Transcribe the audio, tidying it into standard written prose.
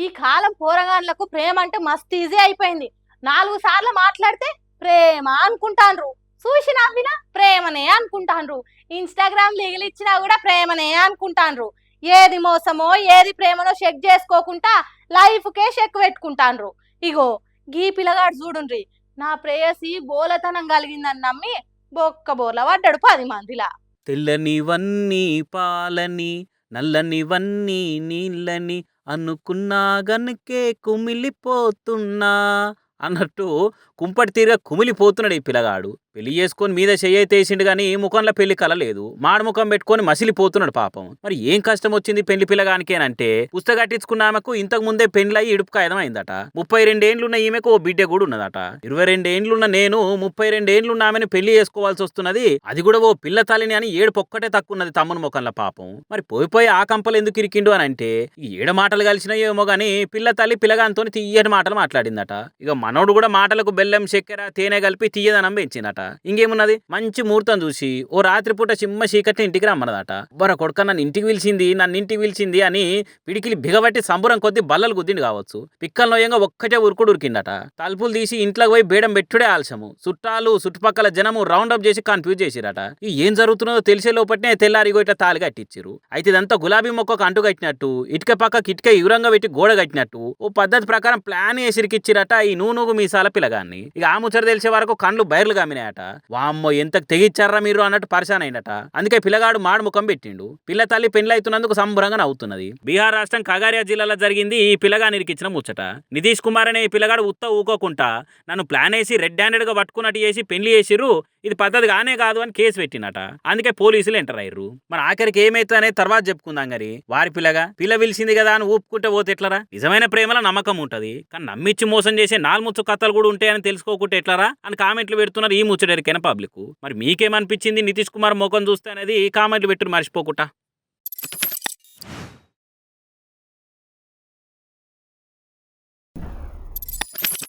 ఈ కాలం పోరగాన్లకు ప్రేమ అంటే మస్తు ఈజీ అయిపోయింది. 4 సార్లు మాట్లాడితే ప్రేమ అనుకుంటాండ్రు. చూసి నవ్వినా ప్రేమనే అనుకుంటాండ్రు. ఇన్‌స్టాగ్రామ్ లిగిలిచ్చినా కూడా ప్రేమనే అనుకుంటాండ్రు. ఏది మోసమో ఏది ప్రేమనో చెక్ చేసుకోకుండా లైఫ్‌కే చెక్ పెట్టుకుంటాండ్రు. ఇగో గీ పిల్లగాడు చూడుండ్రి, నా ప్రేయసి బోలతనం కలిగిందని నమ్మి బొక్క బోర్ల పడ్డాడు 10 మందిలా. తెల్లనివన్నీ పాలని నల్లనివన్నీ నీళ్ళని అనుకున్నా గనుకే కుమిలిపోతున్నా అన్నట్టు కుంపటి తీరుగా కుమిలిపోతున్నాడు ఈ పిల్లగాడు. పెళ్లి చేసుకొని మీద చెయ్యేసిండు గాని ముఖంలో పెళ్లి కల లేదు. మాడముఖం పెట్టుకొని మసిలిపోతున్నాడు పాపం. మరి ఏం కష్టం వచ్చింది పెళ్లి పిల్లగానికేనంటే పుస్తకట్టించుకున్న ఆమెకు ఇంతకు ముందే పెళ్లయి ఇడుపు కాయదం అయిందట. 32 ఏండ్లున్న ఈమెకు ఓ బిడ్డ కూడా ఉన్నదట. 22 ఏండ్లున్న నేను 32 ఏండ్లున్న ఆమెను పెళ్లి చేసుకోవాల్సి వస్తున్నది. అది కూడా ఓ పిల్ల తల్లిని అని ఏడుపు ఒక్కటే తక్కువ ఉన్నది తమ్ముని ముఖంలో పాపం. మరి పోయి ఆ కంపలు ఎందుకు ఇరికిండు అని అంటే ఈ ఏడు మాటలు కలిసినాయేమో గాని పిల్ల తల్లి పిల్లగాంతో తీయటి మాటలు మాట్లాడిందట. ఇక మనోడు కూడా మాటలకు బెల్లం చక్కెర తేనె కలిపి తీయదనం పెంచిందట. ఇంకేమున్నది మంచి ముహూర్తం చూసి ఓ రాత్రిపూట చిమ్మ చీకటి ఇంటికి రమ్మన్నదట. బర కొడుక నన్ను ఇంటికి పిలిచింది అని పిడికిలి బిగబట్టి సంబురం కొద్ది బల్లలు గుద్దిండి కావచ్చు. పిక్కల్లోయంగా ఒక్కటే ఉరుకుడు ఉరికిందట. తలుపులు తీసి ఇంట్లోకి పోయి బేడం పెట్టుడే ఆలస్యము. చుట్టాలు చుట్టుపక్కల జనము రౌండప్ చేసి కన్ఫ్యూజ్ చేసిరట. ఏం జరుగుతున్నదో తెలిసే లోపట్నే తెల్లారిగో ఇట్లా తాళి కట్టించిరు. అయితే ఇదంతా గులాబీ మొక్కకు అంటు కట్టినట్టు ఇటుక పక్క కిటిక యురంగా పెట్టి గోడ కట్టినట్టు ఓ పద్ధతి ప్రకారం ప్లాన్ వేసిరికిచ్చిరట ఈ నూనూగు మీసాల పిల్లగాన్ని. ఇక ఆ ముచ్చట తెలిసే వరకు కళ్ళు బయర్లు గమ్మినాయట. వామ్మో ఎంత తెగిచ్చారా మీరు అన్నట్టు పరిశాన్ అయినట. అందుకే పిల్లగాడు మాడు ముఖం పెట్టిండు. పిల్ల తల్లి పెళ్లైతున్నందుకు సంబరంగా నవ్వుతున్నది. బీహార్ రాష్ట్రం ఖగారియా జిల్లాలో జరిగింది ఈ పిల్లగాని ఇరికిచ్చిన ముచ్చట. నితీష్ కుమార్ అనే ఈ పిల్లగాడు ఊకోకుండా నన్ను ప్లాన్ వేసి రెడ్ హ్యాండెడ్ గా పట్టుకున్నట్టు చేసి పెళ్లి చేసిర్రు, ఇది పద్ధతి కానే కాదు అని కేసు పెట్టినట. అందుకే పోలీసులు ఎంటర్ అయ్యారు. మరి ఆఖరికి ఏమైతే అనేది తర్వాత చెప్పుకుందాం గారి వారి పిల్ల పిలిచింది కదా అని ఊపుకుంటే పోతే ఎట్లరా? నిజమైన ప్రేమలో నమ్మకం ఉంటది, కానీ నమ్మిచ్చి మోసం చేసే 4 కథలు కూడా ఉంటాయని తెలుసుకోకుంటే ఎట్లరా అని కామెంట్లు పెడుతున్నారు ఈ ముచ్చటరికైన పబ్లిక్. మరి మీకేమనిపించింది నితీష్ కుమార్ ముఖం చూస్తే అనేది కామెంట్లు పెట్టురు మర్చిపోకుండా.